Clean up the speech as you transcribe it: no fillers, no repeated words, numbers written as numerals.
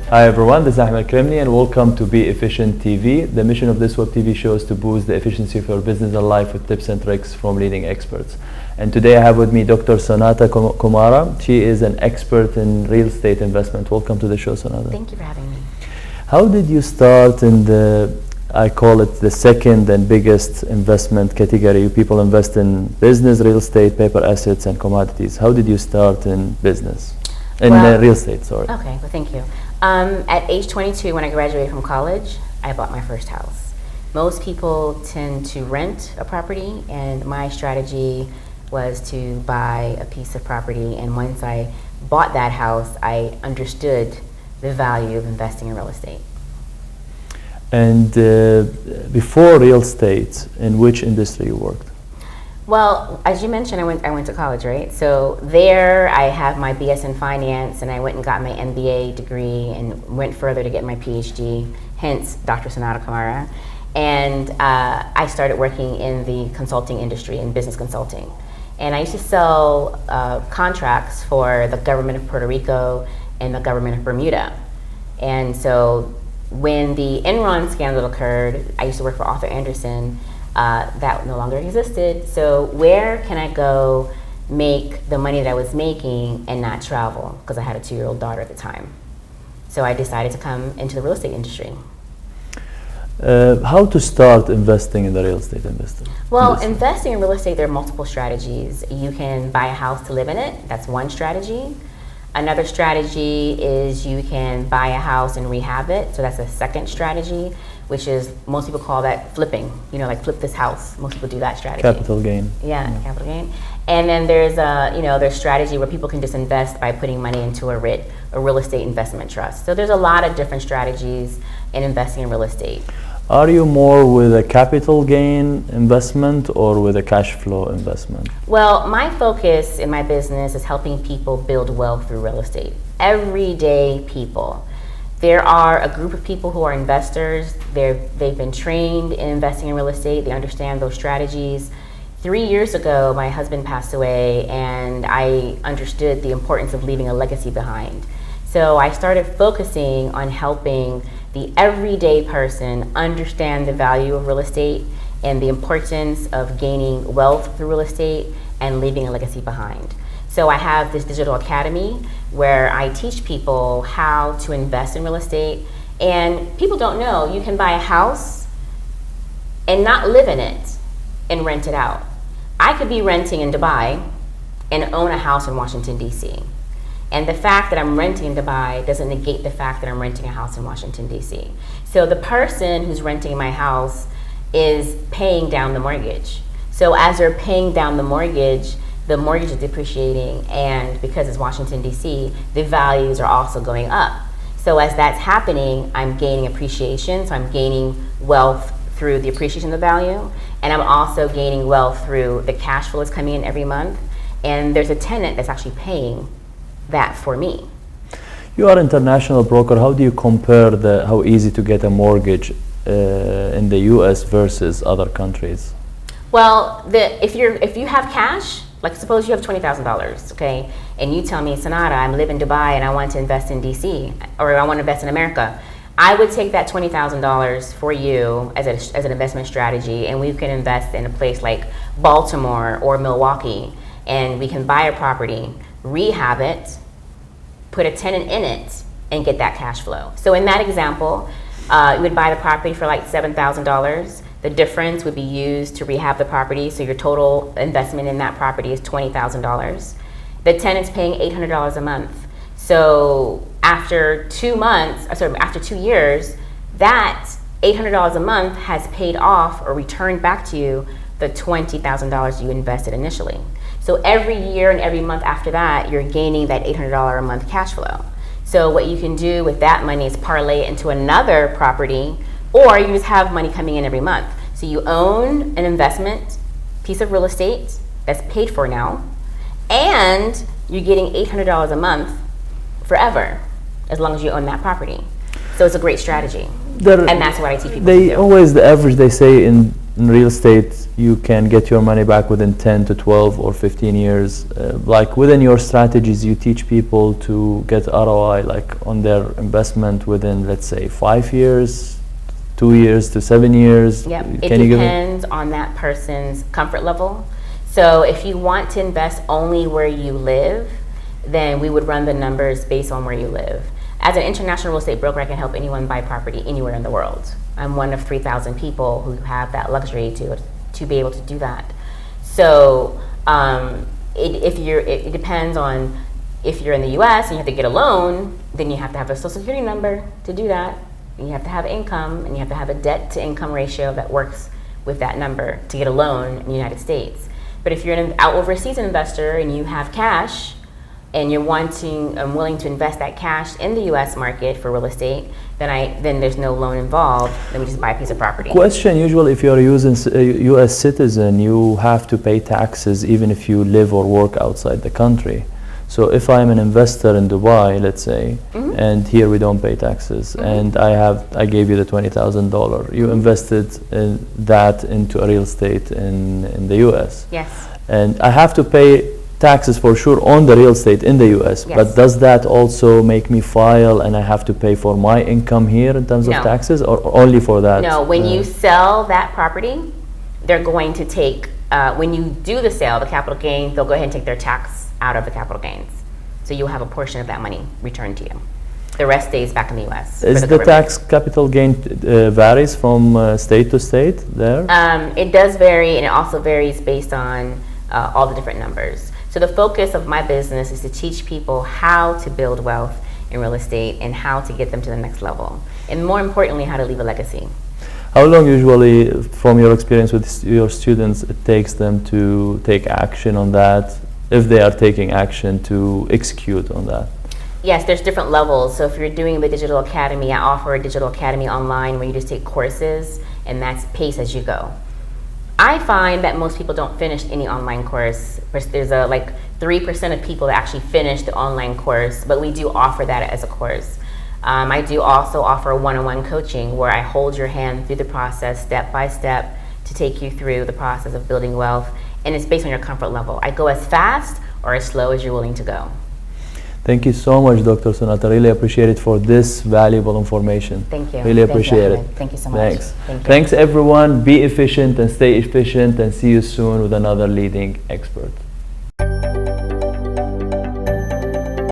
Hi everyone, this is Ahmed Kremli and welcome to Be Efficient TV. The mission of this web TV show is to boost the efficiency of your business and life with tips and tricks from leading experts. And today I have with me Dr. Sonatta Camara. She is an expert in real estate investment. Welcome to the show, Sonatta. Thank you for having me. How did you start in I call it the second and biggest investment category? People invest in business, real estate, paper assets, and commodities. How did you start in business? Real estate, sorry. Okay, well, thank you. At age 22, when I graduated from college, I bought my first house. Most people tend to rent a property, and my strategy was to buy a piece of property. And once I bought that house, I understood the value of investing in real estate. And before real estate, in which industry you worked? Well, as you mentioned, I went to college, right? So there I have my BS in finance, and I went and got my MBA degree and went further to get my PhD, hence Dr. Sonatta Camara. And I started working in the consulting industry, in business consulting. And I used to sell contracts for the government of Puerto Rico and the government of Bermuda. And so when the Enron scandal occurred, I used to work for Arthur Andersen. That no longer existed. So where can I go make the money that I was making and not travel? Because I had a 2-year-old daughter at the time. So I decided to come into the real estate industry. How to start investing in the real estate industry? Well, investing in real estate, there are multiple strategies. You can buy a house to live in it. That's one strategy. Another strategy is you can buy a house and rehab it. So that's a second strategy, which is, most people call that flipping, like flip this house. Most people do that strategy. Capital gain. Yeah, capital gain. And then there's strategy where people can just invest by putting money into a real estate investment trust. So there's a lot of different strategies in investing in real estate. Are you more with a capital gain investment or with a cash flow investment? Well, my focus in my business is helping people build wealth through real estate. Everyday people. There are a group of people who are investors. They've been trained in investing in real estate. They understand those strategies. 3 years ago, my husband passed away, and I understood the importance of leaving a legacy behind. So I started focusing on helping the everyday person understand the value of real estate and the importance of gaining wealth through real estate and leaving a legacy behind. So I have this digital academy where I teach people how to invest in real estate. And people don't know, you can buy a house and not live in it and rent it out. I could be renting in Dubai and own a house in Washington, D.C. And the fact that I'm renting in Dubai doesn't negate the fact that I'm renting a house in Washington, D.C. So the person who's renting my house is paying down the mortgage. So as they're paying down the mortgage is depreciating, and because it's Washington, D.C., the values are also going up. So as that's happening, I'm gaining appreciation, so I'm gaining wealth through the appreciation of the value, and I'm also gaining wealth through the cash flow that's coming in every month, and there's a tenant that's actually paying that for me. You are an international broker. How do you compare how easy to get a mortgage in the U.S. versus other countries? Well, if you have cash, like suppose you have $20,000, okay, and you tell me, Sonatta, I live in Dubai and I want to invest in DC, or I want to invest in America, I would take that $20,000 for you as an investment strategy, and we can invest in a place like Baltimore or Milwaukee, and we can buy a property, rehab it, put a tenant in it, and get that cash flow. So in that example, you would buy the property for like $7,000. The difference would be used to rehab the property, so your total investment in that property is $20,000. The tenant's paying $800 a month. So after 2 years, that $800 a month has paid off or returned back to you the $20,000 you invested initially. So every year and every month after that, you're gaining that $800 a month cash flow. So what you can do with that money is parlay it into another property, or you just have money coming in every month. So you own an investment piece of real estate that's paid for now, and you're getting $800 a month forever, as long as you own that property. So it's a great strategy. And that's what I teach people to do. The average they say in real estate, you can get your money back within 10 to 12 or 15 years. Like within your strategies, you teach people to get ROI like on their investment within, let's say, 5 years, 2 years to 7 years. Yep, it Can you give depends on that person's comfort level. So if you want to invest only where you live, then we would run the numbers based on where you live. As an international real estate broker, I can help anyone buy property anywhere in the world. I'm one of 3,000 people who have that luxury to be able to do that. So it depends on if you're in the US and you have to get a loan, then you have to have a social security number to do that. And you have to have income, and you have to have a debt to income ratio that works with that number to get a loan in the United States. But if you're an overseas investor and you have cash, and you're willing to invest that cash in the U.S. market for real estate, then there's no loan involved. Then we just buy a piece of property. Question: usually, if you're a U.S. citizen, you have to pay taxes even if you live or work outside the country. So if I'm an investor in Dubai, let's say, and here we don't pay taxes, and I gave you the $20,000, you invested that into a real estate in the U.S. Yes. And I have to pay taxes for sure on the real estate in the US, yes. But does that also make me file and I have to pay for my income here in terms of taxes, or only for that? No, when you sell that property, they're going to take, when you do the sale, the capital gain, they'll go ahead and take their tax out of the capital gains. So you'll have a portion of that money returned to you. The rest stays back in the US. Is the tax capital gain varies from state to state there? It does vary, and it also varies based on all the different numbers. So the focus of my business is to teach people how to build wealth in real estate and how to get them to the next level. And more importantly, how to leave a legacy. How long usually, from your experience with your students, it takes them to take action on that, if they are taking action to execute on that? Yes, there's different levels. So if you're doing the digital academy, I offer a digital academy online where you just take courses, and that's pace as you go. I find that most people don't finish any online course. There's like 3% of people that actually finish the online course, but we do offer that as a course. I do also offer one-on-one coaching where I hold your hand through the process step by step to take you through the process of building wealth, and it's based on your comfort level. I go as fast or as slow as you're willing to go. Thank you so much, Dr. Sonatta. Really appreciate it for this valuable information. Thank you. Really appreciate it. Thank you so much. Thanks. Thank you. Thanks, everyone. Be efficient and stay efficient, and see you soon with another leading expert.